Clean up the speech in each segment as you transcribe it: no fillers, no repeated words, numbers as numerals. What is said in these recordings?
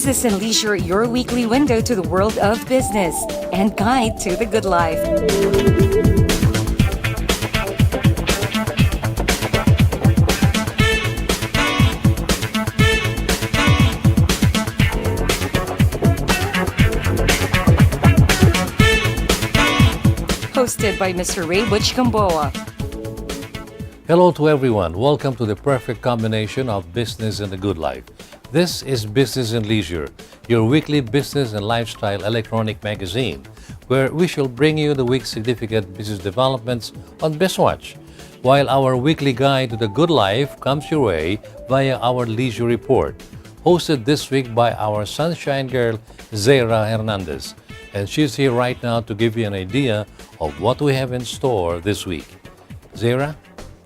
Business and Leisure, your weekly window to the world of business and guide to the good life. Hosted by Mr. Ray Butch Gamboa. Hello to everyone. Welcome to the perfect combination of business and the good life. This is Business and Leisure, your weekly business and lifestyle electronic magazine, where we shall bring you the week's significant business developments on BizWatch, while our weekly guide to the good life comes your way via our Leisure Report, hosted this week by our sunshine girl, Zaira Hernandez. And she's here right now to give you an idea of what we have in store this week. Zaira?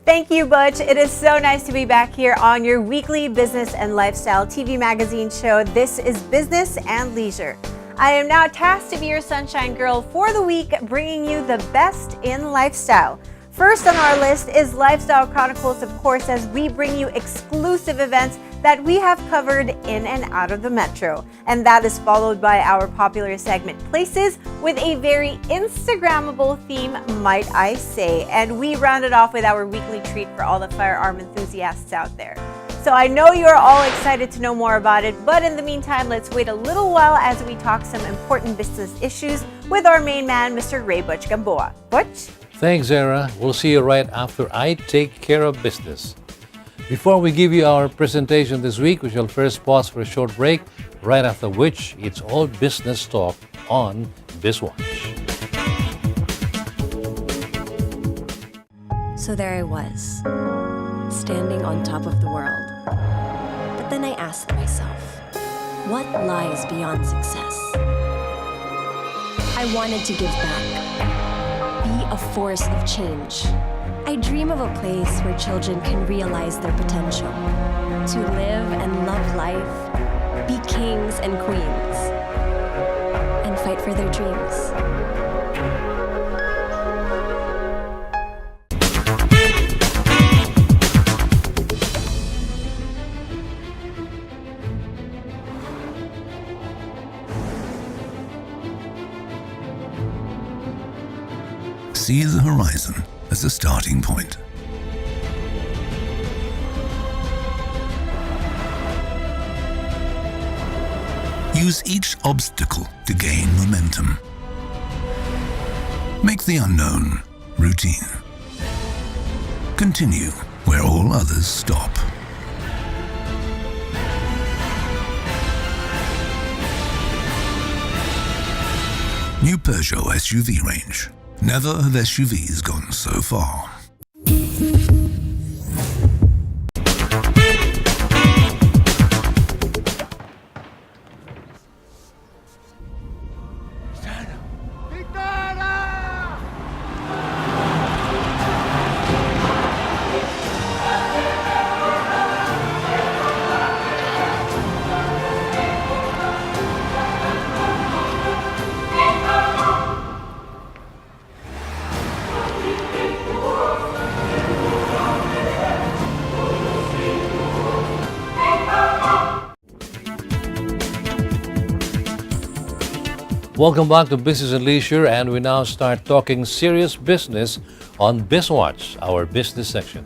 Thank you, Butch. It is so nice to be back here on your weekly business and lifestyle TV magazine show. This is Business and Leisure. I am now tasked to be your sunshine girl for the week, bringing you the best in lifestyle. First on our list is Lifestyle Chronicles, of course, as we bring you exclusive events that we have covered in and out of the metro. And that is followed by our popular segment, Places, with a very Instagrammable theme, might I say. And we round it off with our weekly treat for all the firearm enthusiasts out there. So I know you're all excited to know more about it, but in the meantime, let's wait a little while as we talk some important business issues with our main man, Mr. Ray Butch Gamboa. Butch? Thanks, Zara. We'll see you right after I take care of business. Before we give you our presentation this week, we shall first pause for a short break, right after which it's all business talk on BizWatch. So there I was, standing on top of the world. But then I asked myself, what lies beyond success? I wanted to give back, be a force of change. I dream of a place where children can realize their potential, to live and love life, be kings and queens, and fight for their dreams. See the horizon as a starting point. Use each obstacle to gain momentum. Make the unknown routine. Continue where all others stop. New Peugeot SUV range. Never have SUVs gone so far. Welcome back to Business and Leisure, and we now start talking serious business on BizWatch, our business section.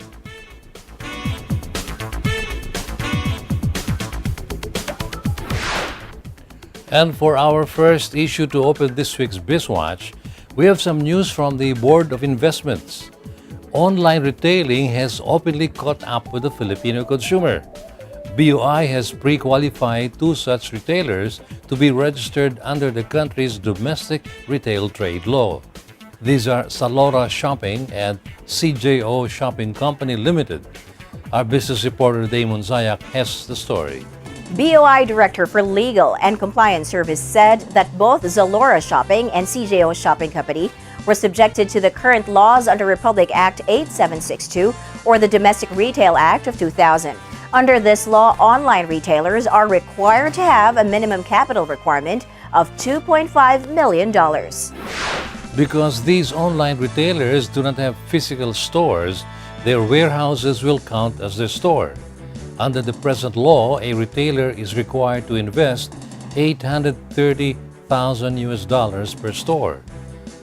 And for our first issue to open this week's BizWatch, we have some news from the Board of Investments. Online retailing has openly caught up with the Filipino consumer. BOI has pre-qualified two such retailers to be registered under the country's domestic retail trade law. These are Zalora Shopping and CJO Shopping Company Limited. Our business reporter Damon Zayak has the story. BOI Director for Legal and Compliance Service said that both Zalora Shopping and CJO Shopping Company were subjected to the current laws under Republic Act 8762 or the Domestic Retail Act of 2000. Under this law, online retailers are required to have a minimum capital requirement of $2.5 million. Because these online retailers do not have physical stores, their warehouses will count as their store. Under the present law, a retailer is required to invest $830,000 per store.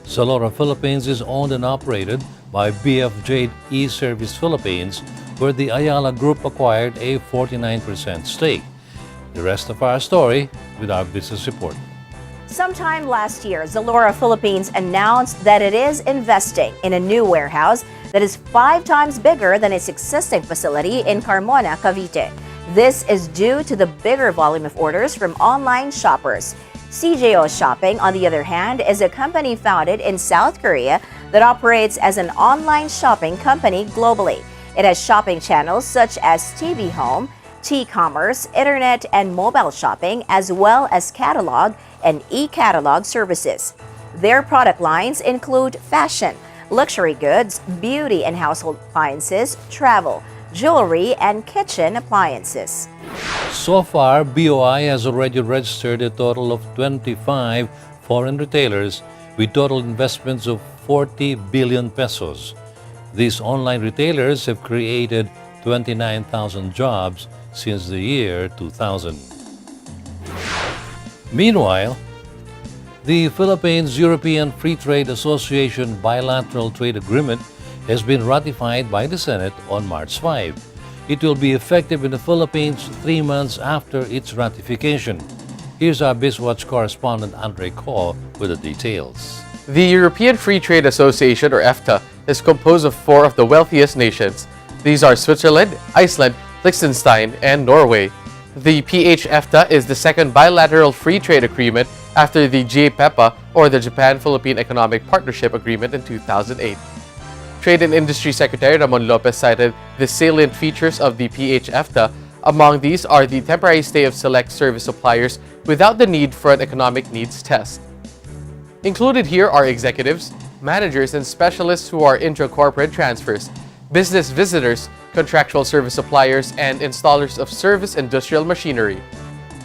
Zalora Philippines is owned and operated by BFJ E-Service Philippines, where the Ayala Group acquired a 49% stake. The rest of our story with our business report. Sometime last year, Zalora Philippines announced that it is investing in a new warehouse that is 5 times bigger than its existing facility in Carmona, Cavite. This is due to the bigger volume of orders from online shoppers. CJO Shopping, on the other hand, is a company founded in South Korea that operates as an online shopping company globally. It has shopping channels such as TV Home, T-commerce, internet and mobile shopping, as well as catalog and e-catalog services. Their product lines include fashion, luxury goods, beauty and household appliances, travel, jewelry, and kitchen appliances. So far, BOI has already registered a total of 25 foreign retailers with total investments of 40 billion pesos. These online retailers have created 29,000 jobs since the year 2000. Meanwhile, the Philippines-European Free Trade Association bilateral trade agreement has been ratified by the Senate on March 5. It will be effective in the Philippines 3 months after its ratification. Here's our BizWatch correspondent Andre Ko with the details. The European Free Trade Association, or EFTA, is composed of 4 of the wealthiest nations. These are Switzerland, Iceland, Liechtenstein, and Norway. The PH-EFTA is the second bilateral free trade agreement after the JPEPA, or the Japan-Philippine Economic Partnership Agreement, in 2008. Trade and Industry Secretary Ramon Lopez cited the salient features of the PH-EFTA. Among these are the temporary stay of select service suppliers without the need for an economic needs test. Included here are executives, managers, and specialists who are intra-corporate transfers, business visitors, contractual service suppliers, and installers of service industrial machinery.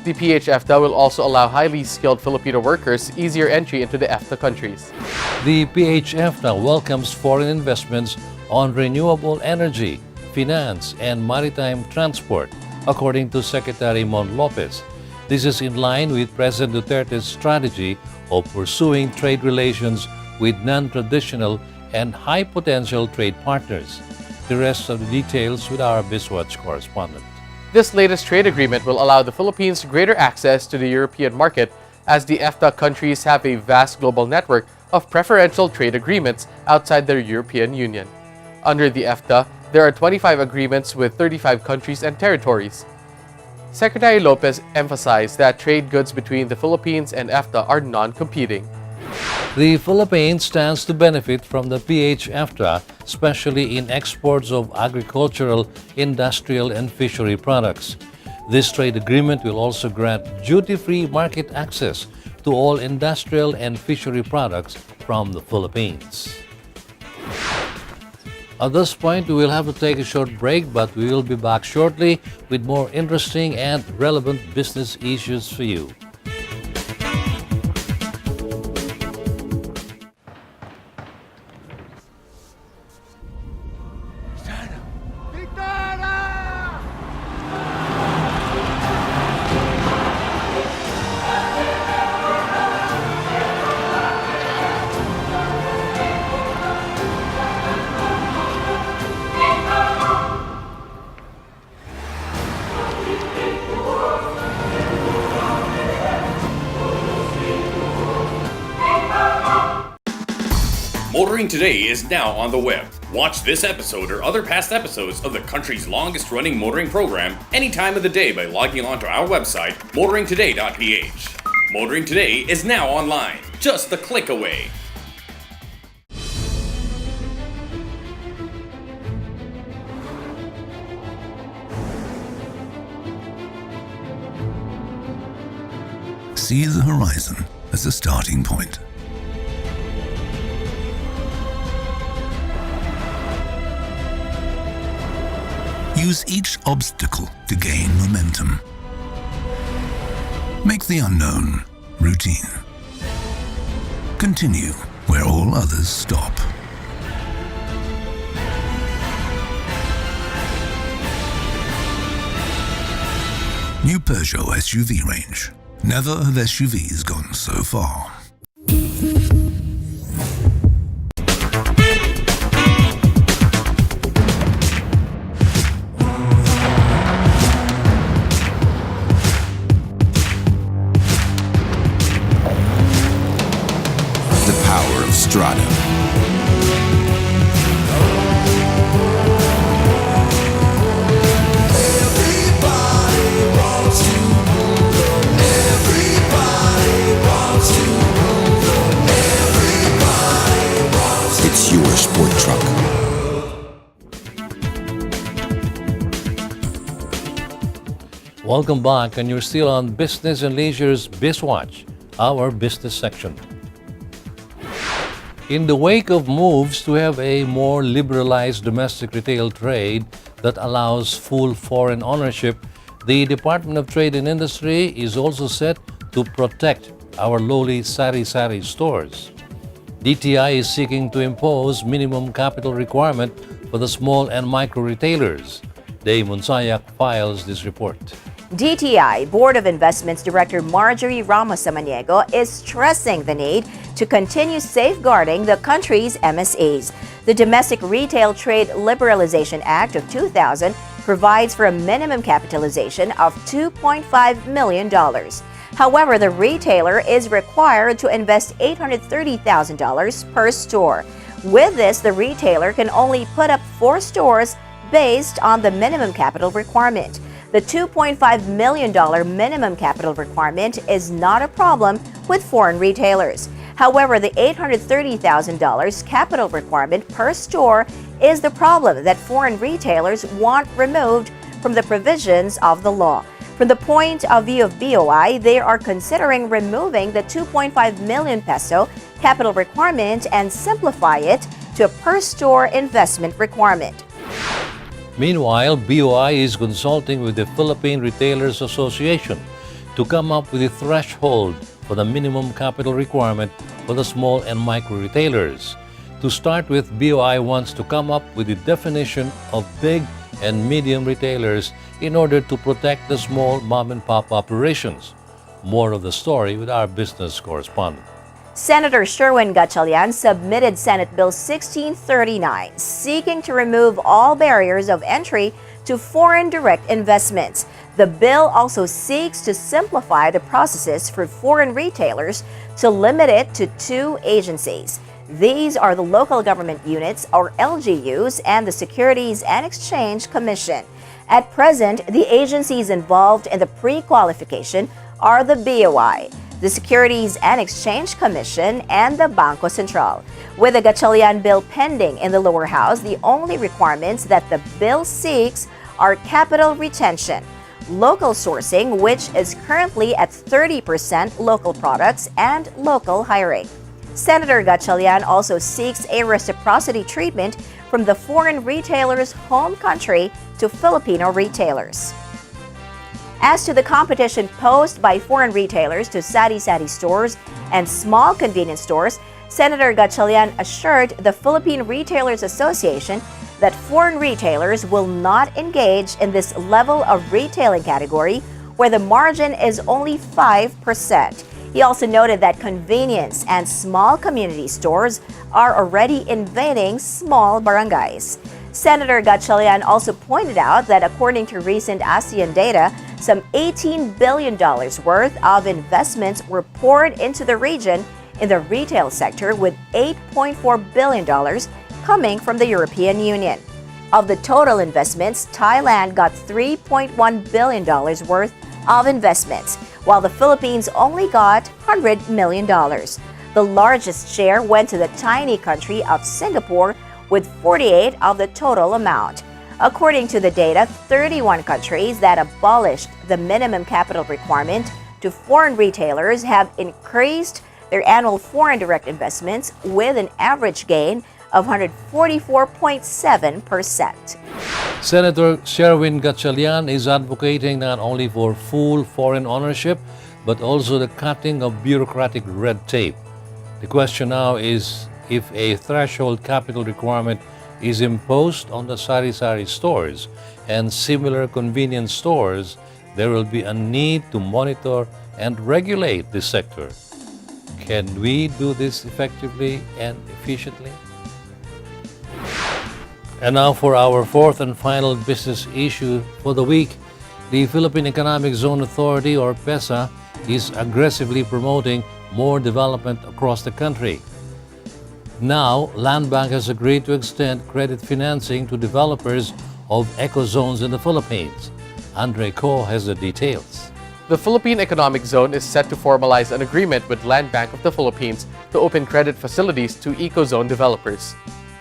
The PH-EFTA will also allow highly skilled Filipino workers easier entry into the EFTA countries. The PH-EFTA welcomes foreign investments on renewable energy, finance, and maritime transport, according to Secretary Mon Lopez. This is in line with President Duterte's strategy of pursuing trade relations with non-traditional and high-potential trade partners. The rest of the details with our BizWatch correspondent. This latest trade agreement will allow the Philippines greater access to the European market, as the EFTA countries have a vast global network of preferential trade agreements outside their European Union. Under the EFTA, there are 25 agreements with 35 countries and territories. Secretary Lopez emphasized that trade goods between the Philippines and EFTA are non-competing. The Philippines stands to benefit from the PH-EFTA, especially in exports of agricultural, industrial, and fishery products. This trade agreement will also grant duty-free market access to all industrial and fishery products from the Philippines. At this point, we will have to take a short break, but we will be back shortly with more interesting and relevant business issues for you. Motoring Today is now on the web. Watch this episode or other past episodes of the country's longest-running motoring program any time of the day by logging on to our website, motoringtoday.ph. Motoring Today is now online, just a click away. See the horizon as a starting point. Use each obstacle to gain momentum. Make the unknown routine. Continue where all others stop. New Peugeot SUV range. Never have SUVs gone so far. The power of Strada. It's your sport truck. Welcome back, and you're still on Business and Leisure's BizWatch, our business section. In the wake of moves to have a more liberalized domestic retail trade that allows full foreign ownership, the Department of Trade and Industry is also set to protect our lowly sari-sari stores. DTI is seeking to impose minimum capital requirement for the small and micro retailers. Day Monsayak files this report. DTI Board of Investments Director Marjorie Ramos Samaniego is stressing the need to continue safeguarding the country's MSAs. The Domestic Retail Trade Liberalization Act of 2000 provides for a minimum capitalization of $2.5 million. However, the retailer is required to invest $830,000 per store. With this, the retailer can only put up 4 stores based on the minimum capital requirement. The $2.5 million minimum capital requirement is not a problem with foreign retailers. However, the $830,000 capital requirement per store is the problem that foreign retailers want removed from the provisions of the law. From the point of view of BOI, they are considering removing the 2.5 million peso capital requirement and simplify it to a per-store investment requirement. Meanwhile, BOI is consulting with the Philippine Retailers Association to come up with a threshold for the minimum capital requirement for the small and micro retailers. To start with, BOI wants to come up with a definition of big and medium retailers in order to protect the small mom-and-pop operations. More of the story with our business correspondent. Senator Sherwin Gatchalian submitted Senate Bill 1639, seeking to remove all barriers of entry to foreign direct investments. The bill also seeks to simplify the processes for foreign retailers to limit it to 2 agencies. These are the Local Government Units, or LGUs, and the Securities and Exchange Commission. At present, the agencies involved in the pre-qualification are the BOI, the Securities and Exchange Commission, and the Bangko Sentral. With the Gatchalian bill pending in the lower house, the only requirements that the bill seeks are capital retention, local sourcing, which is currently at 30% local products, and local hiring. Senator Gatchalian also seeks a reciprocity treatment from the foreign retailer's home country to Filipino retailers. As to the competition posed by foreign retailers to sari-sari stores and small convenience stores, Senator Gatchalian assured the Philippine Retailers Association that foreign retailers will not engage in this level of retailing category where the margin is only 5%. He also noted that convenience and small community stores are already invading small barangays. Senator Gatchalian also pointed out that according to recent ASEAN data, some $18 billion worth of investments were poured into the region in the retail sector, with $8.4 billion coming from the European Union. Of the total investments, Thailand got $3.1 billion worth of investments, while the Philippines only got $100 million. The largest share went to the tiny country of Singapore, with 48 of the total amount. According to the data, 31 countries that abolished the minimum capital requirement to foreign retailers have increased their annual foreign direct investments with an average gain of 144.7%. Senator Sherwin Gatchalian is advocating not only for full foreign ownership, but also the cutting of bureaucratic red tape. The question now is if a threshold capital requirement is imposed on the sari-sari stores and similar convenience stores, there will be a need to monitor and regulate this sector. Can we do this effectively and efficiently? And now for our fourth and final business issue for the week. The Philippine Economic Zone Authority, or PEZA, is aggressively promoting more development across the country. Now, Land Bank has agreed to extend credit financing to developers of eco-zones in the Philippines. Andre Ko has the details. The Philippine Economic Zone is set to formalize an agreement with Land Bank of the Philippines to open credit facilities to eco-zone developers.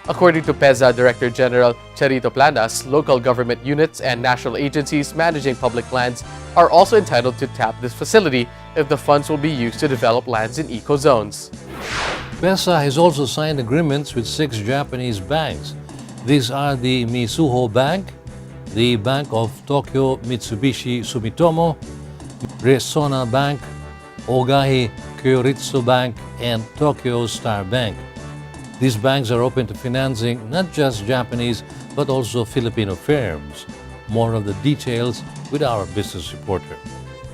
According to PEZA Director General Charito Planas, local government units and national agencies managing public lands are also entitled to tap this facility if the funds will be used to develop lands in eco-zones. PEZA has also signed agreements with 6 Japanese banks. These are the Mizuho Bank, the Bank of Tokyo Mitsubishi Sumitomo, Resona Bank, Ogahi Kyoritsu Bank, and Tokyo Star Bank. These banks are open to financing not just Japanese but also Filipino firms. More of the details with our business reporter.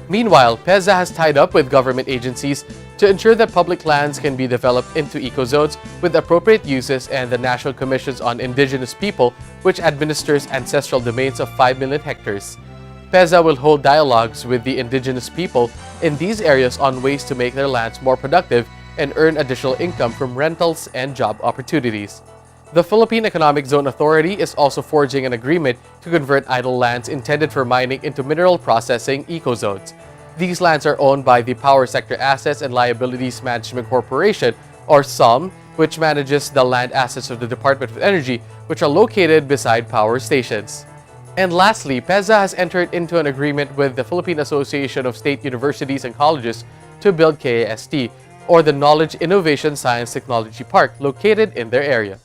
Meanwhile, PEZA has tied up with government agencies to ensure that public lands can be developed into eco-zones with appropriate uses, and the National Commissions on Indigenous People, which administers ancestral domains of 5 million hectares. PEZA will hold dialogues with the indigenous people in these areas on ways to make their lands more productive and earn additional income from rentals and job opportunities. The Philippine Economic Zone Authority is also forging an agreement to convert idle lands intended for mining into mineral processing eco-zones. These lands are owned by the Power Sector Assets and Liabilities Management Corporation, or SOM, which manages the land assets of the Department of Energy, which are located beside power stations. And lastly, PEZA has entered into an agreement with the Philippine Association of State Universities and Colleges to build KAST, or the Knowledge Innovation Science Technology Park, located in their area.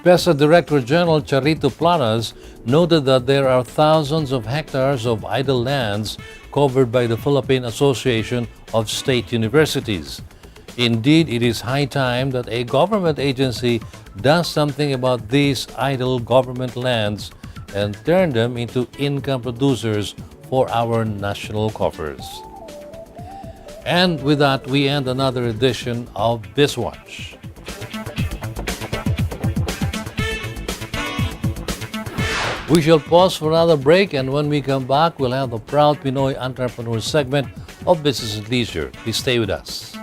PEZA Director General Charito Planas noted that there are thousands of hectares of idle lands covered by the Philippine Association of State Universities. Indeed, it is high time that a government agency does something about these idle government lands and turn them into income producers for our national coffers. And with that, we end another edition of BizWatch. We shall pause for another break, and when we come back, we'll have the Proud Pinoy Entrepreneur segment of Business and Leisure. Please stay with us.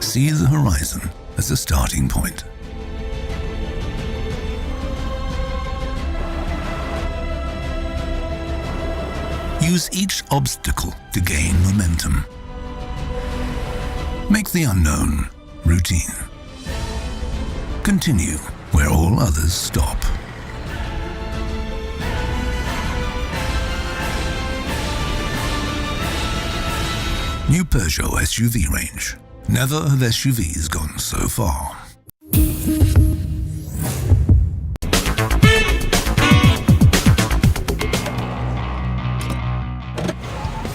See the horizon as a starting point. Use each obstacle to gain momentum. Make the unknown routine. Continue where all others stop. New Peugeot SUV range. Never have SUVs gone so far.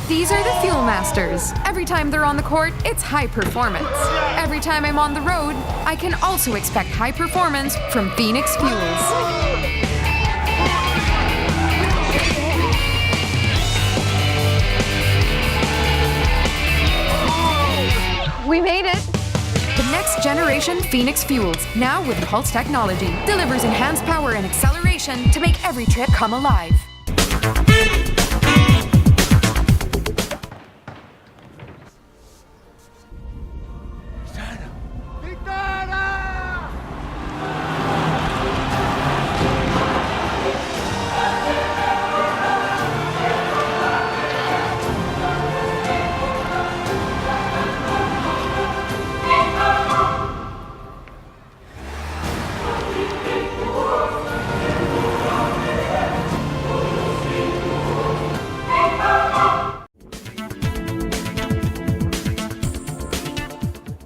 These are the Fuel Masters. Every time they're on the court, it's high performance. Every time I'm on the road, I can also expect high performance from Phoenix Fuels. We made it! The next generation Phoenix Fuels, now with Pulse technology, delivers enhanced power and acceleration to make every trip come alive.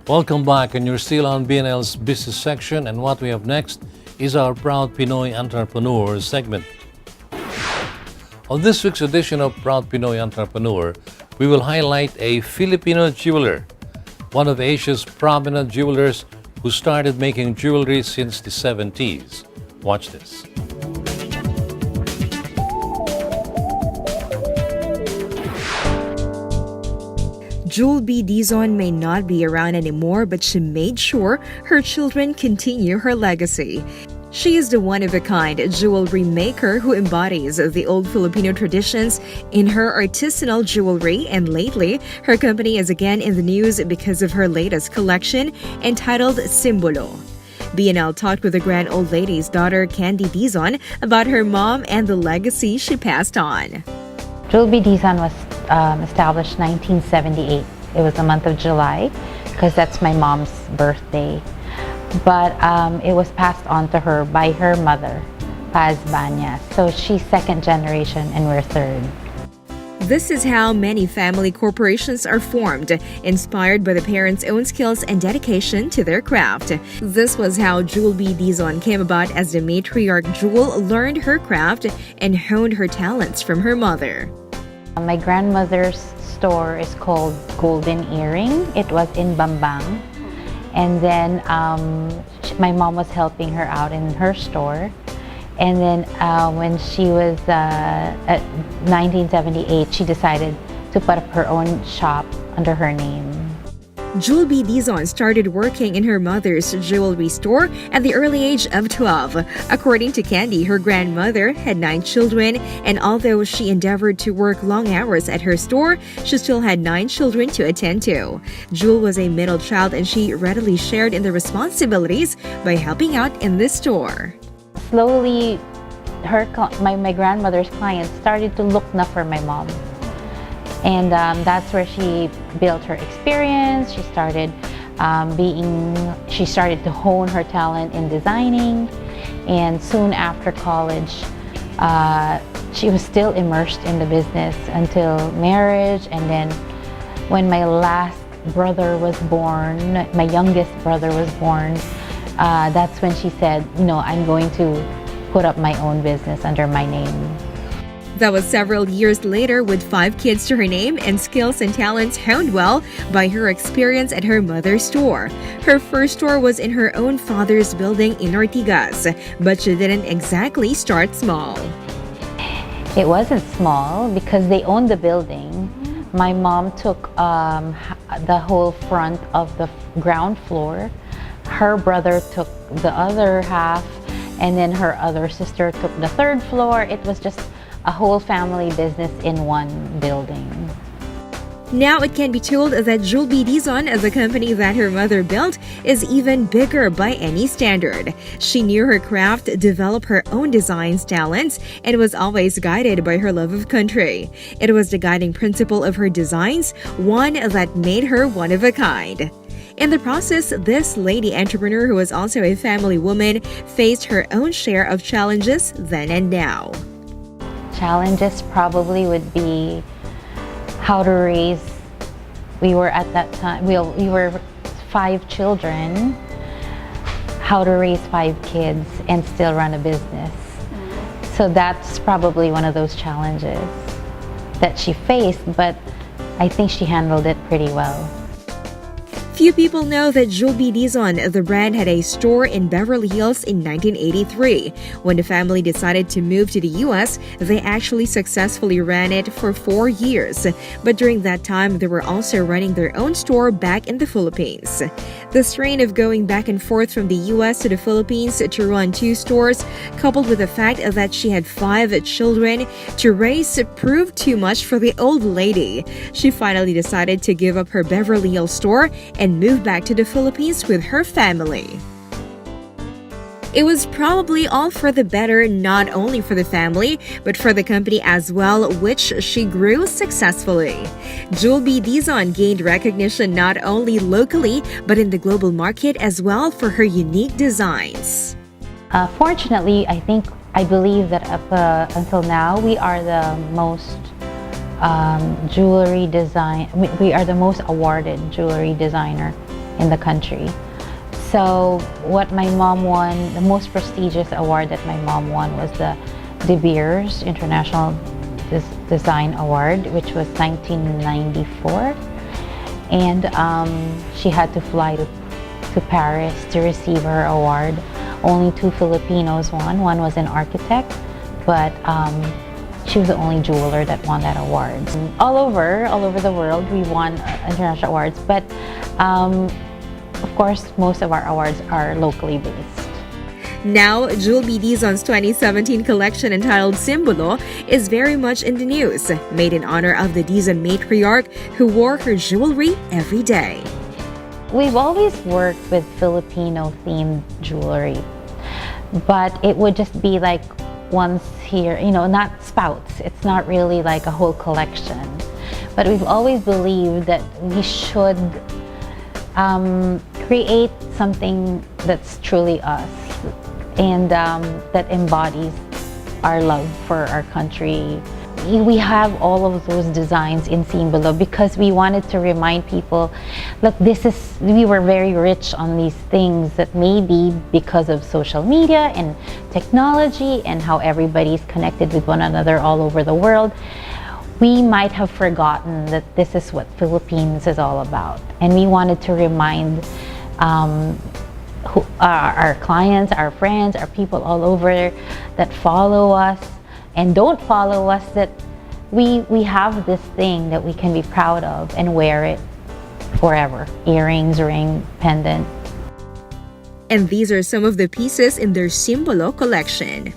Welcome back, and you're still on BNL's business section, and what we have next is our Proud Pinoy Entrepreneur segment. On this week's edition of Proud Pinoy Entrepreneur, we will highlight a Filipino jeweler, one of Asia's prominent jewelers who started making jewelry since the 70s. Watch this. Jewel B. Dizon may not be around anymore, but she made sure her children continue her legacy. She is the one-of-a-kind jewelry maker who embodies the old Filipino traditions in her artisanal jewelry, and lately, her company is again in the news because of her latest collection entitled Simbolo. BNL talked with the grand old lady's daughter, Candy Dizon, about her mom and the legacy she passed on. Jewel B. Dizon was established 1978. It was the month of July because that's my mom's birthday. But it was passed on to her by her mother, Paz Banyas. So she's second generation and we're third. This is how many family corporations are formed, inspired by the parents' own skills and dedication to their craft. This was how Jewel B. Dizon came about, as the matriarch Jewel learned her craft and honed her talents from her mother. My grandmother's store is called Golden Earring. It was in Bambang. And then my mom was helping her out in her store. And then when she was at 1978, she decided to put up her own shop under her name. Jewel B. Dizon started working in her mother's jewelry store at the early age of 12. According to Candy, her grandmother had 9 children, and although she endeavored to work long hours at her store, she still had 9 children to attend to. Jewel was a middle child, and she readily shared in the responsibilities by helping out in this store. Slowly, my grandmother's clients started to look na for my mom. And that's where she built her experience. She started to hone her talent in designing. And soon after college, she was still immersed in the business until marriage. And then when my last brother was born, my youngest brother was born, that's when she said, I'm going to put up my own business under my name. That was several years later, with 5 kids to her name and skills and talents honed well by her experience at her mother's store. Her first store was in her own father's building in Ortigas, but she didn't exactly start small. It wasn't small because they owned the building. My mom took the whole front of the ground floor. Her brother took the other half, and then her other sister took the third floor. It was just a whole family business in one building. Now it can be told that Jewel B. Dizon, the company that her mother built, is even bigger by any standard. She knew her craft, developed her own designs, talents, and was always guided by her love of country. It was the guiding principle of her designs, one that made her one of a kind. In the process, this lady entrepreneur, who was also a family woman, faced her own share of challenges then and now. Challenges probably would be how to raise. We were at that time, we were 5 children. How to raise 5 kids and still run a business. So that's probably one of those challenges that she faced, but I think she handled it pretty well. Few people know that Jewel B. Dizon, the brand, had a store in Beverly Hills in 1983. When the family decided to move to the U.S., they actually successfully ran it for 4 years. But during that time, they were also running their own store back in the Philippines. The strain of going back and forth from the U.S. to the Philippines to run 2 stores, coupled with the fact that she had 5 children to raise, proved too much for the old lady. She finally decided to give up her Beverly Hills store and moved back to the Philippines with her family. It was probably all for the better, not only for the family, but for the company as well, which she grew successfully. Jewel B. Dizon gained recognition not only locally, but in the global market as well for her unique designs. Fortunately, I believe that up until now, we are the most jewelry design. We are the most awarded jewelry designer in the country. So what my mom won, the most prestigious award that my mom won was the De Beers International Design Award, which was 1994. And she had to fly to Paris to receive her award. Only 2 Filipinos won. One was an architect, but she was the only jeweler that won that award. All over the world, we won international awards, but of course, most of our awards are locally based. Now, Jewelby Dizon's 2017 collection entitled Simbolo is very much in the news, made in honor of the Dizon matriarch who wore her jewelry every day. We've always worked with Filipino-themed jewelry, but it would just be like once here, not spouts. It's not really like a whole collection. But we've always believed that we should create something that's truly us and that embodies our love for our country. We have all of those designs in Simbolo because we wanted to remind people, look, we were very rich on these things that maybe because of social media and technology and how everybody's connected with one another all over the world, we might have forgotten that this is what Philippines is all about. And we wanted to remind our clients, our friends, our people all over that follow us and don't follow us that we have this thing that we can be proud of and wear it forever. Earrings, ring, pendant. And these are some of the pieces in their Simbolo collection.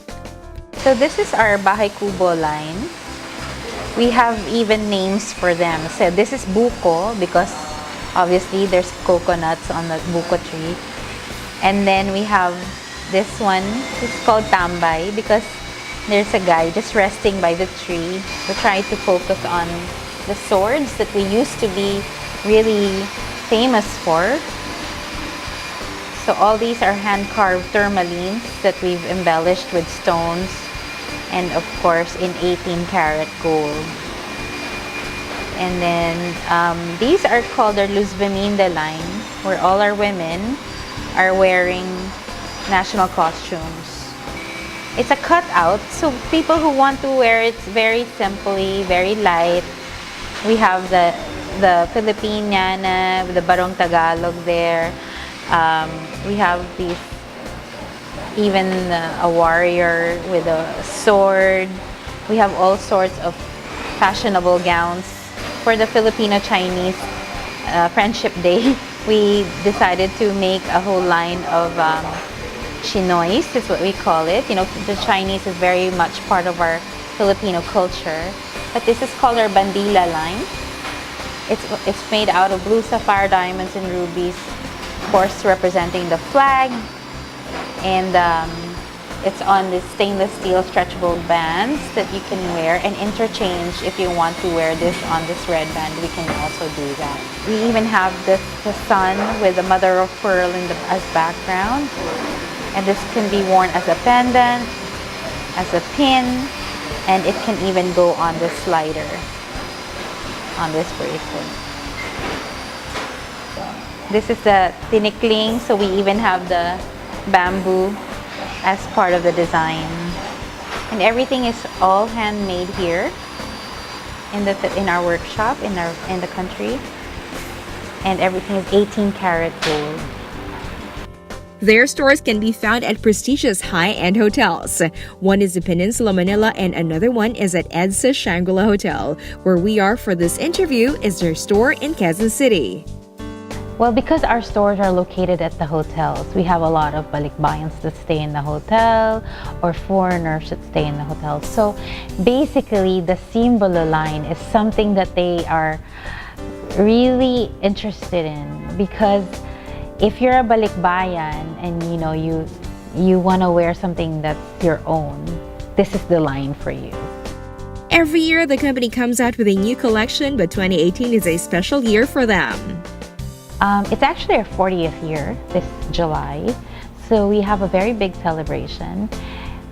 So this is our Bahay Kubo line. We have even names for them. So this is Buko because obviously there's coconuts on the Buko tree. And then we have this one, it's called Tambay because there's a guy just resting by the tree. We try to focus on the swords that we used to be really famous for. So all these are hand-carved tourmalines that we've embellished with stones and of course in 18-karat gold. And then these are called our Luz Beminde line, where all our women are wearing national costumes. It's a cutout, so people who want to wear it very simply, very light. We have the Filipiniana, the Barong Tagalog there. We have these, even a warrior with a sword. We have all sorts of fashionable gowns. For the Filipino-Chinese Friendship Day, we decided to make a whole line of chinoys, is what we call it. The Chinese is very much part of our Filipino culture. But this is called our Bandila line. It's made out of blue sapphire diamonds and rubies, of course representing the flag. And it's on the stainless steel stretchable bands that you can wear and interchange. If you want to wear this on this red band, we can also do that. We even have the sun with the mother of pearl as background. And this can be worn as a pendant, as a pin, and it can even go on the slider, on this bracelet. This is the tinikling, so we even have the bamboo as part of the design. And everything is all handmade here in our workshop in the country. And everything is 18-karat gold. Their stores can be found at prestigious high-end hotels. One is in Peninsula Manila and another one is at EDSA Shangri-La Hotel. Where we are for this interview is their store in Quezon City. Well, because our stores are located at the hotels, we have a lot of balikbayans that stay in the hotel or foreigners that stay in the hotel. So basically, the Simbolo line is something that they are really interested in because if you're a balikbayan and you want to wear something that's your own, this is the line for you. Every year, the company comes out with a new collection, but 2018 is a special year for them. It's actually our 40th year this July, so we have a very big celebration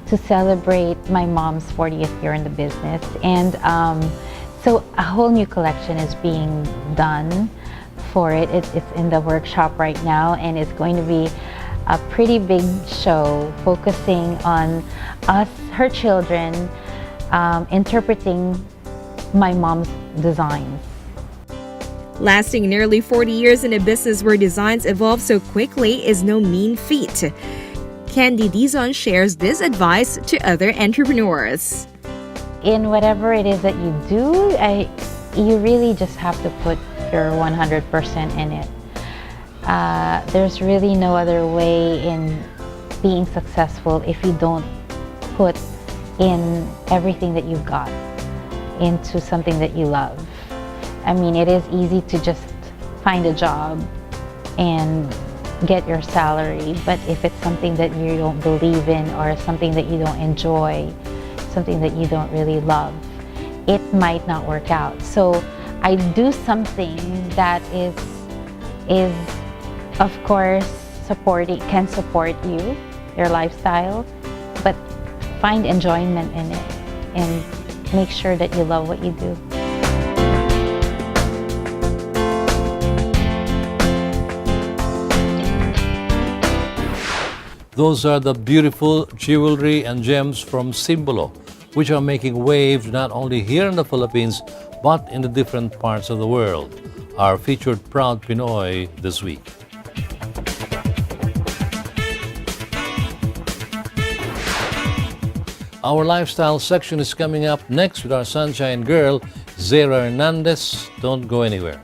to celebrate my mom's 40th year in the business. And so a whole new collection is being done for it. It's in the workshop right now, and it's going to be a pretty big show focusing on us, her children, interpreting my mom's designs. Lasting nearly 40 years in a business where designs evolve so quickly is no mean feat. Candy Dizon shares this advice to other entrepreneurs. In whatever it is that you do, you really just have to put your 100% in it. There's really no other way in being successful if you don't put in everything that you've got into something that you love. I mean, it is easy to just find a job and get your salary, but if it's something that you don't believe in or something that you don't enjoy, something that you don't really love, it might not work out. So I do something that is of course can support you, your lifestyle, but find enjoyment in it and make sure that you love what you do. Those are the beautiful jewelry and gems from Simbolo, which are making waves not only here in the Philippines, but in the different parts of the world. Our featured Proud Pinoy this week. Our lifestyle section is coming up next with our sunshine girl, Zara Hernandez. Don't go anywhere.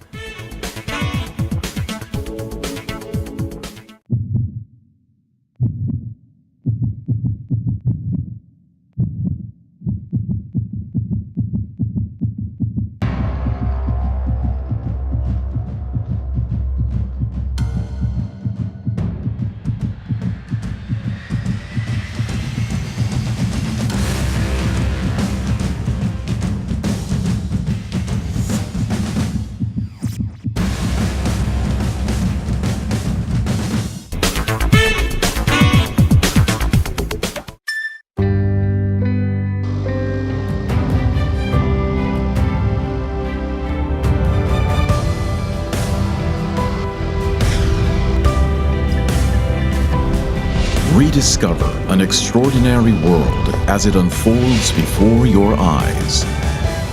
Rediscover an extraordinary world as it unfolds before your eyes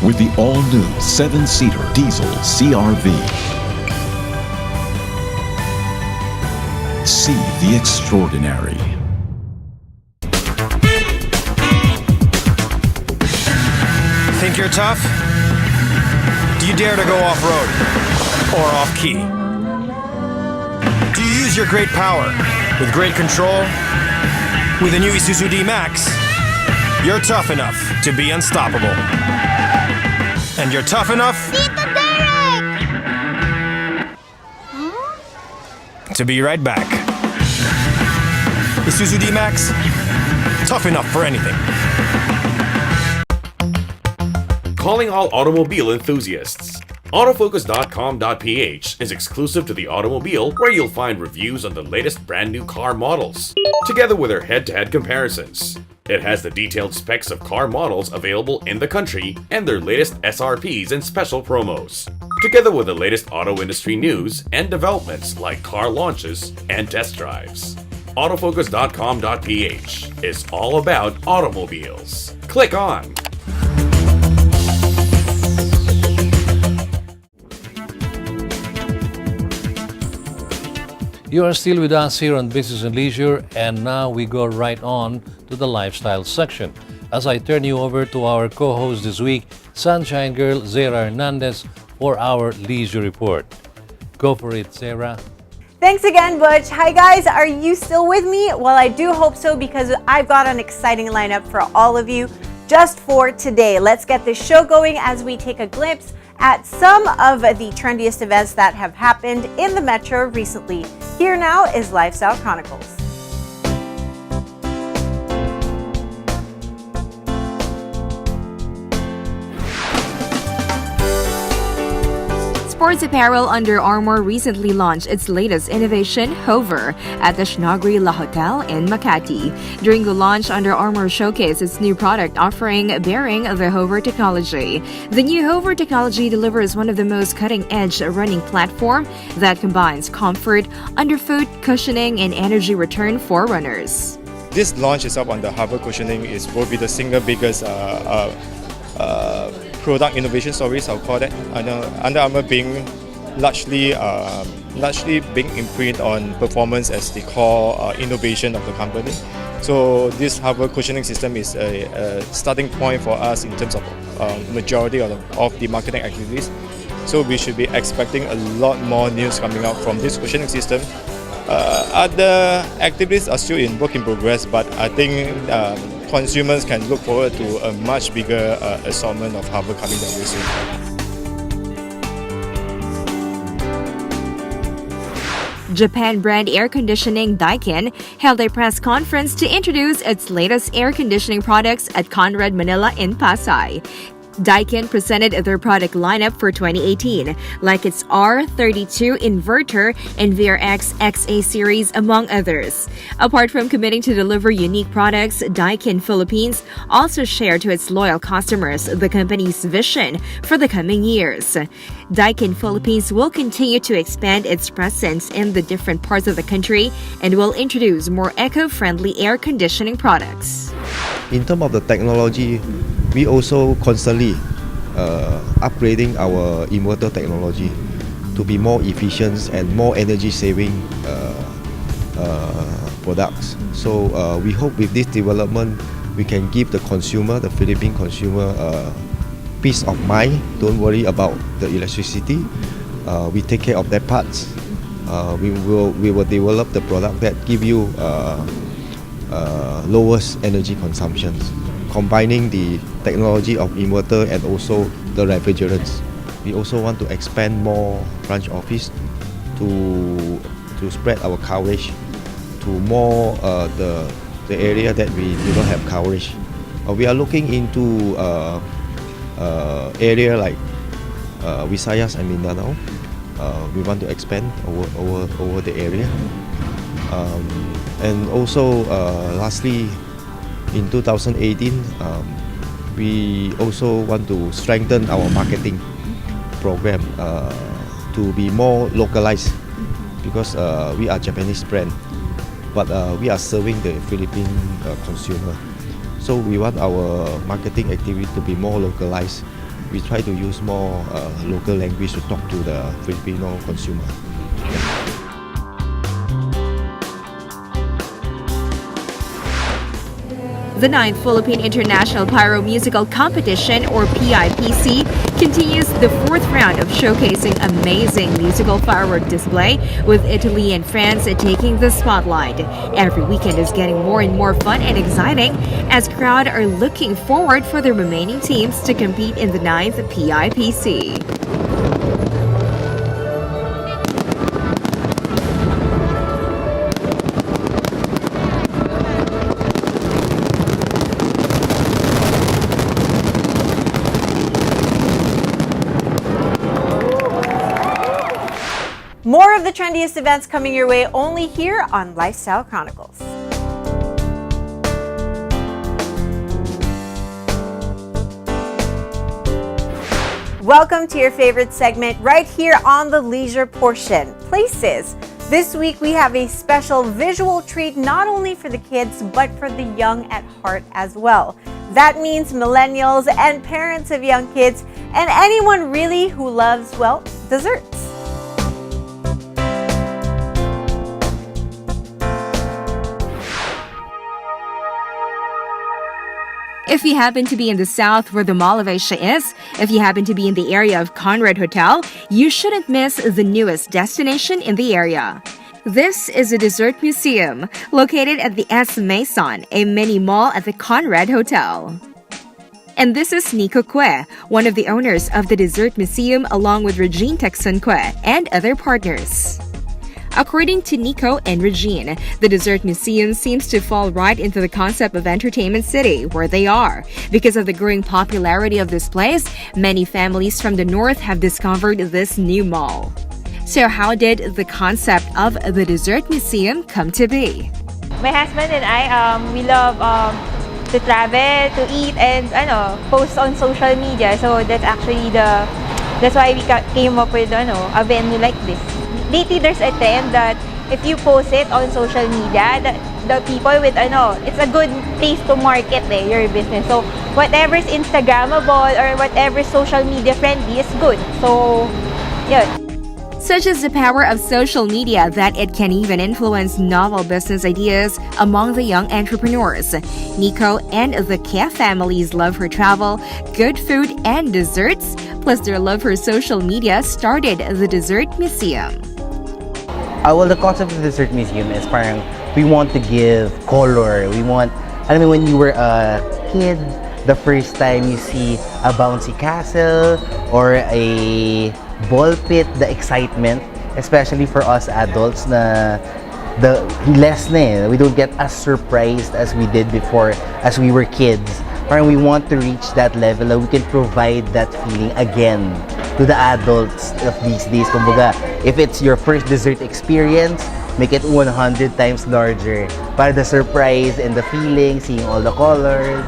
with the all-new 7-seater diesel CR-V. See the extraordinary. Think you're tough? Do you dare to go off-road or off-key? Do you use your great power with great control? With the new Isuzu D-Max, you're tough enough to be unstoppable. And you're tough enough to be right back. Isuzu D-Max, tough enough for anything. Calling all automobile enthusiasts. Autofocus.com.ph is exclusive to the automobile, where you'll find reviews on the latest brand new car models, together with their head-to-head comparisons. It has the detailed specs of car models available in the country and their latest SRPs and special promos, together with the latest auto industry news and developments like car launches and test drives. Autofocus.com.ph is all about automobiles. Click on. You are still with us here on Business and Leisure, and now we go right on to the lifestyle section. As I turn you over to our co-host this week, Sunshine Girl Zara Hernandez, for our leisure report. Go for it, Zara. Thanks again, Butch. Hi guys, are you still with me? Well, I do hope so, because I've got an exciting lineup for all of you just for today. Let's get this show going as we take a glimpse at some of the trendiest events that have happened in the Metro recently. Here now is Lifestyle Chronicles. sports apparel Under Armour recently launched its latest innovation, Hover, at the Shangri-La Hotel in Makati. During the launch, Under Armour showcased its new product offering bearing the Hover technology. The new Hover technology delivers one of the most cutting-edge running platform that combines comfort, underfoot cushioning, and energy return for runners. This launch itself on the Hover cushioning will be the single biggest product innovation stories, I'll call that. Under Armour being largely being imprinted on performance as the core innovation of the company. So this Hover cushioning system is a starting point for us in terms of majority of the marketing activities. So we should be expecting a lot more news coming out from this cushioning system. Other activities are still in work in progress, but I think consumers can look forward to a much bigger assortment of Hover coming down very soon. Japan brand air conditioning Daikin held a press conference to introduce its latest air conditioning products at Conrad Manila in Pasay. Daikin presented their product lineup for 2018, like its R32 inverter and VRX XA series, among others. Apart from committing to deliver unique products, Daikin Philippines also shared to its loyal customers the company's vision for the coming years. Daikin Philippines will continue to expand its presence in the different parts of the country and will introduce more eco-friendly air conditioning products. In terms of the technology, we also constantly upgrading our inverter technology to be more efficient and more energy saving products. So we hope with this development we can give the consumer, the Philippine consumer, peace of mind. Don't worry about the electricity. We take care of that parts. We will develop the product that give you lowest energy consumptions, combining the technology of inverter and also the refrigerants. We also want to expand more branch office to spread our coverage to more the area that we do not have coverage. We are looking into area like Visayas and Mindanao. We want to expand over the area. And also, lastly, in 2018, we also want to strengthen our marketing program to be more localized, because we are Japanese brand, but we are serving the Philippine consumer. So we want our marketing activity to be more localized. We try to use more local language to talk to the Filipino consumer. The 9th Philippine International Pyro Musical Competition, or PIPC, continues the 4th round of showcasing amazing musical firework display, with Italy and France taking the spotlight. Every weekend is getting more and more fun and exciting, as crowd are looking forward for the remaining teams to compete in the 9th PIPC. More of the trendiest events coming your way only here on Lifestyle Chronicles. Welcome to your favorite segment right here on the leisure portion, Places. This week we have a special visual treat not only for the kids but for the young at heart as well. That means millennials and parents of young kids and anyone really who loves, well, desserts. If you happen to be in the south where the Mall of Asia is, if you happen to be in the area of Conrad Hotel, you shouldn't miss the newest destination in the area. This is a dessert museum located at the S Maison, a mini mall at the Conrad Hotel. And this is Nico Kwe, one of the owners of the dessert museum, along with Regine Texan Kwe and other partners. According to Nico and Regine, the Dessert Museum seems to fall right into the concept of Entertainment City where they are. Because of the growing popularity of this place, many families from the north have discovered this new mall. So how did the concept of the Dessert Museum come to be? My husband and I, we love to travel, to eat, and post on social media. So that's why we came up with a venue like this. Lately, there's a trend that if you post it on social media, the people with it's a good place to market your business. So whatever's Instagrammable or whatever social media friendly is good. So yeah. Such is the power of social media that it can even influence novel business ideas among the young entrepreneurs. Nico and the Kia families love for travel, good food, and desserts, plus their love for social media started the Dessert Museum. Well, the concept of the Dessert Museum is parang we want to give color. We want, when you were a kid, the first time you see a bouncy castle or a ball pit, the excitement, especially for us adults, the less we don't get as surprised as we did before as we were kids. Parang we want to reach that level that we can provide that feeling again to the adults of these days. Kumbaga, if it's your first dessert experience, make it 100 times larger para the surprise and the feeling, seeing all the colors.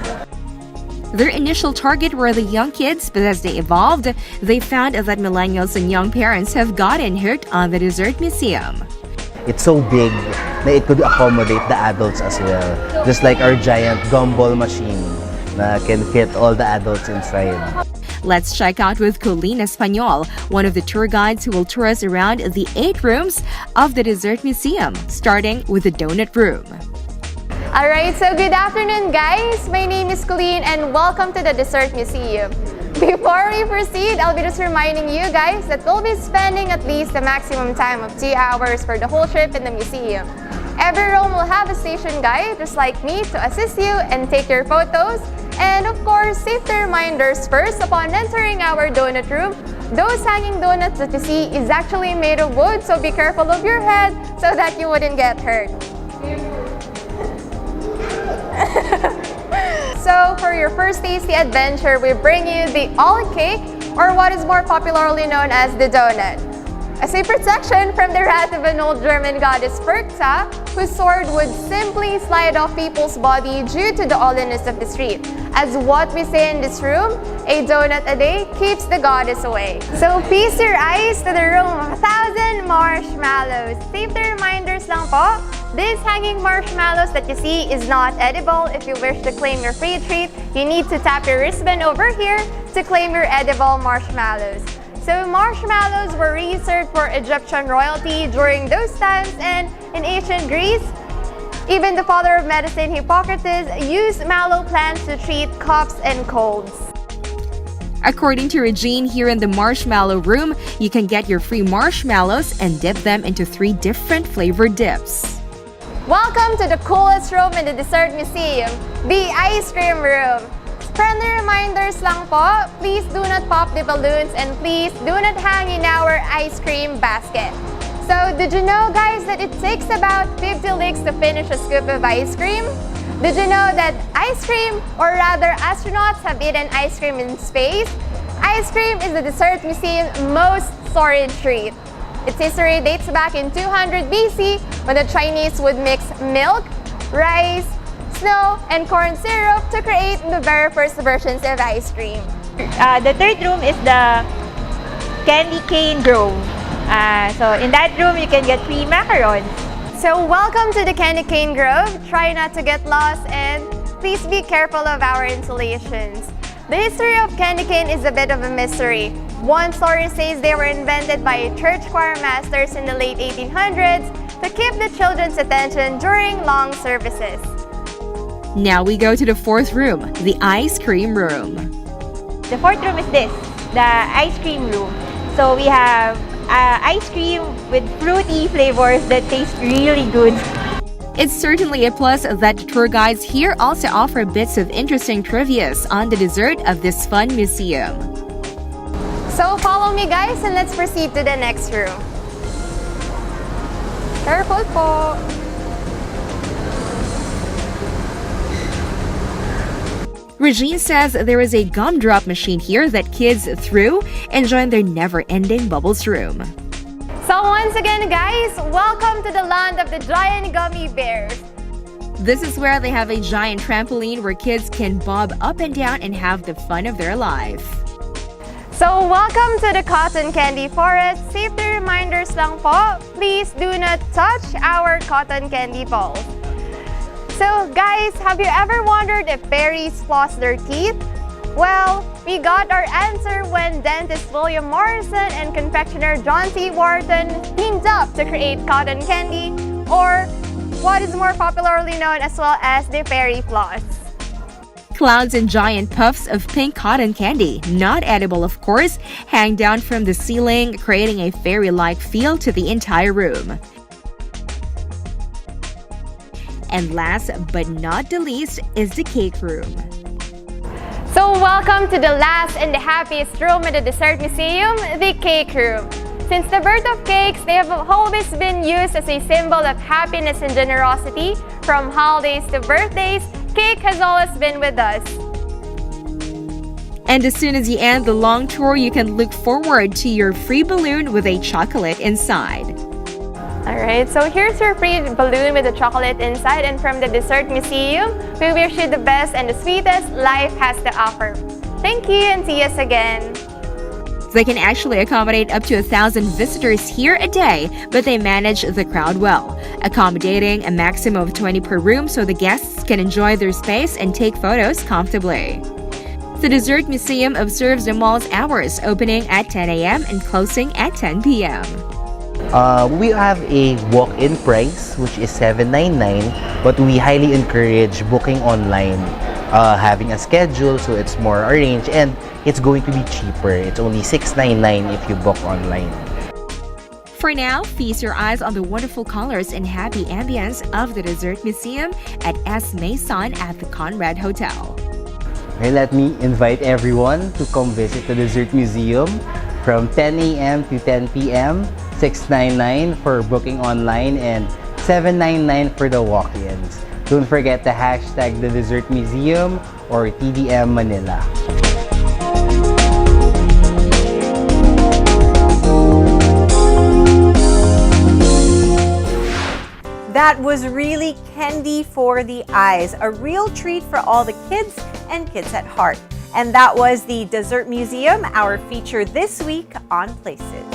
Their initial target were the young kids, but as they evolved, they found that millennials and young parents have gotten hooked on the Dessert Museum. It's so big that it could accommodate the adults as well. Just like our giant gumball machine that can fit all the adults inside. Let's check out with Colleen Espanol, one of the tour guides who will tour us around the 8 rooms of the Dessert Museum, starting with the Donut Room. Alright, so good afternoon guys! My name is Colleen and welcome to the Dessert Museum. Before we proceed, I'll be just reminding you guys that we'll be spending at least a maximum time of 2 hours for the whole trip in the museum. Every room will have a station guide just like me to assist you and take your photos. And of course, safety reminders first upon entering our donut room. Those hanging donuts that you see is actually made of wood, so be careful of your head so that you wouldn't get hurt. So for your first tasty adventure, we bring you the almond cake, or what is more popularly known as the donut. As a protection from the wrath of an old German goddess Perkta, whose sword would simply slide off people's body due to the oiliness of the street. As what we say in this room, a donut a day keeps the goddess away. So feast your eyes to the room of 1,000 marshmallows. Safety reminders lang po. These hanging marshmallows that you see is not edible. If you wish to claim your free treat, you need to tap your wristband over here to claim your edible marshmallows. So marshmallows were reserved for Egyptian royalty during those times, and in ancient Greece, even the father of medicine, Hippocrates, used mallow plants to treat coughs and colds. According to Regine, here in the Marshmallow Room, you can get your free marshmallows and dip them into 3 different flavored dips. Welcome to the coolest room in the Dessert Museum, the Ice Cream Room. Friendly reminders lang po, please do not pop the balloons and please do not hang in our ice cream basket. So did you know guys that it takes about 50 licks to finish a scoop of ice cream? Did you know that ice cream, or rather astronauts, have eaten ice cream in space? Ice cream is the Dessert Museum's most storied treat. Its history dates back in 200 BC when the Chinese would mix milk, rice, snow, and corn syrup to create the very first versions of ice cream. The third room is the Candy Cane Grove. So in that room, you can get free macarons. So welcome to the Candy Cane Grove. Try not to get lost and please be careful of our installations. The history of candy cane is a bit of a mystery. One story says they were invented by church choir masters in the late 1800s to keep the children's attention during long services. Now we go to the 4th room, the Ice Cream Room. The 4th room is this, the Ice Cream Room. So we have ice cream with fruity flavors that taste really good. It's certainly a plus that tour guides here also offer bits of interesting trivias on the dessert of this fun museum. So follow me guys and let's proceed to the next room. Careful po. Regine says there is a gumdrop machine here that kids threw, enjoying their never-ending bubbles room. So once again, guys, welcome to the land of the giant gummy bears. This is where they have a giant trampoline where kids can bob up and down and have the fun of their life. So welcome to the cotton candy forest. Safety reminders lang po. Please do not touch our cotton candy balls. So guys, have you ever wondered if berries floss their teeth? Well, we got our answer when dentist William Morrison and confectioner John C. Wharton teamed up to create cotton candy, or what is more popularly known as well as the fairy floss. Clouds and giant puffs of pink cotton candy, not edible of course, hang down from the ceiling, creating a fairy-like feel to the entire room. And last but not the least is the cake room. So welcome to the last and the happiest room in the Dessert Museum, the cake room. Since the birth of cakes, they have always been used as a symbol of happiness and generosity. From holidays to birthdays, cake has always been with us. And as soon as you end the long tour, you can look forward to your free balloon with a chocolate inside. Alright, so here's your free balloon with the chocolate inside, and from the Dessert Museum, we wish you the best and the sweetest life has to offer. Thank you and see us again. They can actually accommodate up to 1,000 visitors here a day, but they manage the crowd well, accommodating a maximum of 20 per room so the guests can enjoy their space and take photos comfortably. The Dessert Museum observes the mall's hours, opening at 10 a.m. and closing at 10 p.m. We have a walk-in price, which is $7.99, but we highly encourage booking online, having a schedule so it's more arranged, and it's going to be cheaper. It's only $6.99 if you book online. For now, feast your eyes on the wonderful colors and happy ambience of the Dessert Museum at S. Maison at the Conrad Hotel. Okay, let me invite everyone to come visit the Dessert Museum from 10 a.m. to 10 p.m. $6.99 for booking online and $7.99 for the walk-ins. Don't forget to hashtag the Dessert Museum or TDM Manila. That was really candy for the eyes, a real treat for all the kids and kids at heart. And that was the Dessert Museum, our feature this week on Places.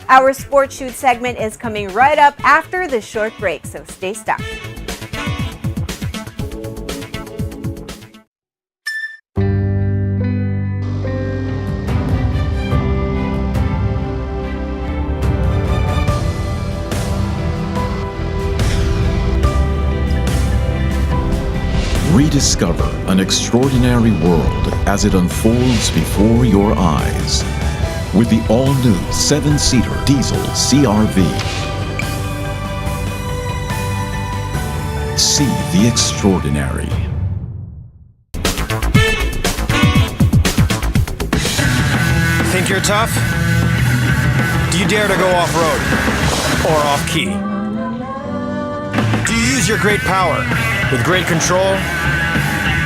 Our Sports Shoot segment is coming right up after the short break, so stay stuck. Rediscover an extraordinary world as it unfolds before your eyes with the all-new 7-seater diesel CR-V. See the extraordinary. Think you're tough? Do you dare to go off-road or off-key? Do you use your great power with great control?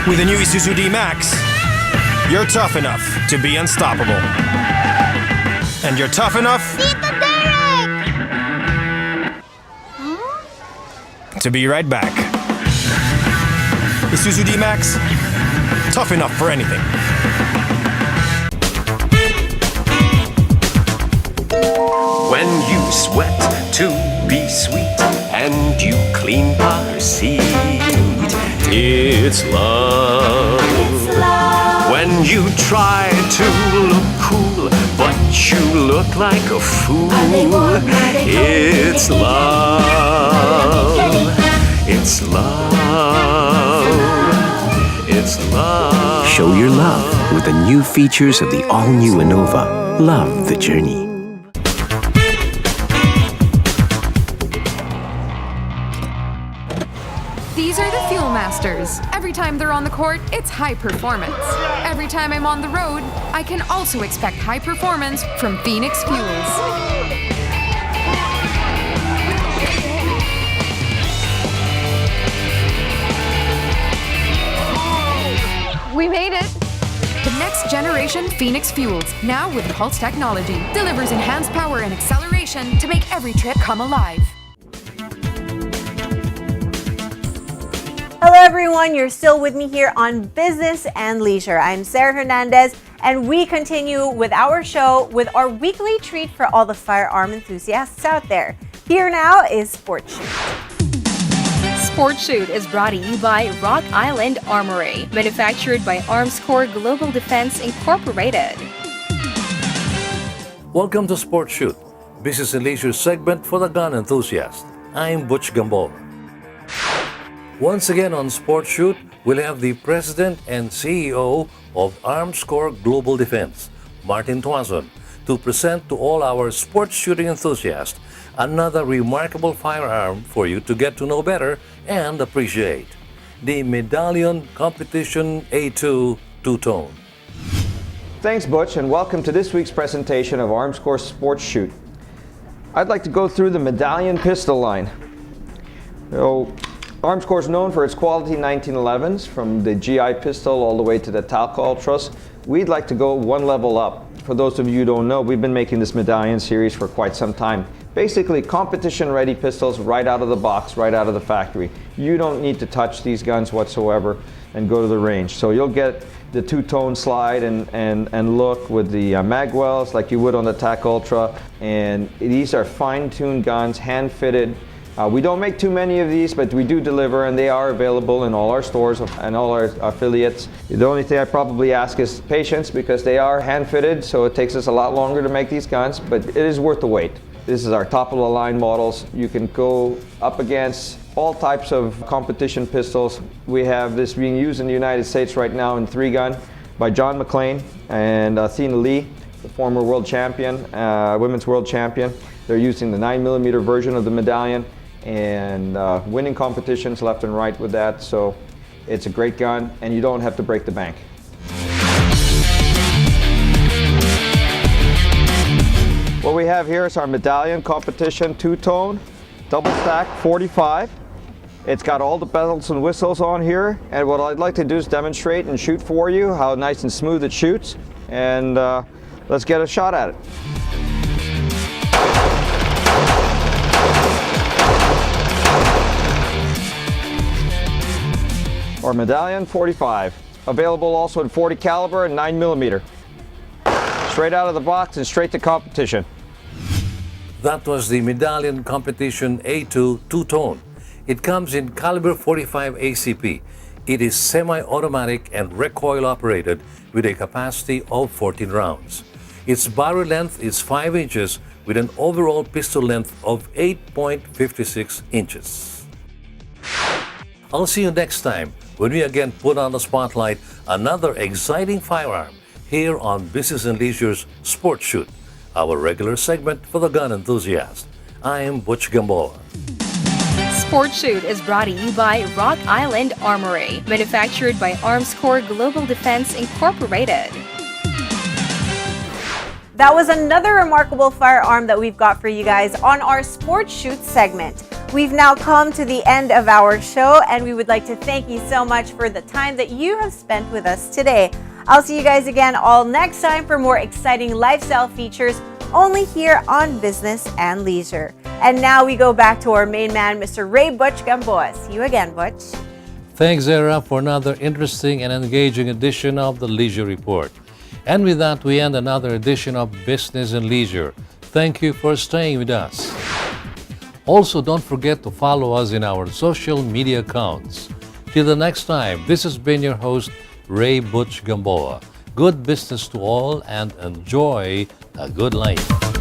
With the new Isuzu D-Max, you're tough enough to be unstoppable. And you're tough enough to be right back. Isuzu D-Max, tough enough for anything. When you sweat to be sweet and you clean car seat, it's love. When you try to look cool but you look like a fool, it's love. It's love. It's love. Show your love with the new features of the all-new Innova. Love the journey. These are the Fuel Masters. Every time they're on the court, it's high performance. Every time I'm on the road, I can also expect high performance from Phoenix Fuels. We made it! The next generation Phoenix Fuels, now with Pulse technology, delivers enhanced power and acceleration to make every trip come alive. Hello everyone, you're still with me here on Business and Leisure. I'm Sarah Hernandez, and we continue with our show with our weekly treat for all the firearm enthusiasts out there. Here now is Sport Shoot. Sport Shoot is brought to you by Rock Island Armory, manufactured by Armscore Global Defense Incorporated. Welcome to Sport Shoot, Business and Leisure segment for the gun enthusiast. I'm Butch Gamboa. Once again on Sport Shoot, we'll have the President and CEO of Armscore Global Defense, Martin Tuazon, to present to all our sports shooting enthusiasts another remarkable firearm for you to get to know better and appreciate, the Medallion Competition A2 two-tone. Thanks, Butch, and welcome to this week's presentation of Armscore Sports Shoot. I'd like to go through the Medallion pistol line. Armscore is known for its quality 1911s, from the GI pistol all the way to the Talco Ultras. We'd like to go one level up. For those of you who don't know, we've been making this Medallion series for quite some time. Basically, competition-ready pistols right out of the box, right out of the factory. You don't need to touch these guns whatsoever and go to the range. So you'll get the two-tone slide and look with the magwells like you would on the TAC Ultra. And these are fine-tuned guns, hand-fitted. We don't make too many of these, but we do deliver, and they are available in all our stores and all our affiliates. The only thing I probably ask is patience, because they are hand-fitted, so it takes us a lot longer to make these guns, but it is worth the wait. This is our top-of-the-line models. You can go up against all types of competition pistols. We have this being used in the United States right now in 3-gun by John McClane and Athena Lee, the former world champion, women's world champion. They're using the 9mm version of the Medallion and winning competitions left and right with that. So it's a great gun, and you don't have to break the bank. What we have here is our Medallion Competition two-tone, double stack 45. It's got all the bells and whistles on here, and what I'd like to do is demonstrate and shoot for you how nice and smooth it shoots, and let's get a shot at it. Or Medallion 45, available also in 40 caliber and 9mm. Straight out of the box and straight to competition. That was the Medallion Competition A2 two-tone. It comes in caliber 45 ACP. It is semi-automatic and recoil operated with a capacity of 14 rounds. Its barrel length is 5 inches with an overall pistol length of 8.56 inches. I'll see you next time when we again put on the spotlight another exciting firearm here on Business and Leisure's Sports Shoot, our regular segment for the gun enthusiast. I'm Butch Gamboa. Sport Shoot is brought to you by Rock Island Armory, manufactured by Armscore Global Defense Incorporated. That was another remarkable firearm that we've got for you guys on our Sport Shoot segment. We've now come to the end of our show, and we would like to thank you so much for the time that you have spent with us today. I'll see you guys again all next time for more exciting lifestyle features only here on Business and Leisure. And now we go back to our main man, Mr. Ray Butch Gamboa. See you again, Butch. Thanks, Zara, for another interesting and engaging edition of the Leisure Report. And with that, we end another edition of Business and Leisure. Thank you for staying with us. Also, don't forget to follow us in our social media accounts. Till the next time, this has been your host, Ray Butch Gamboa. Good business to all and enjoy a good life.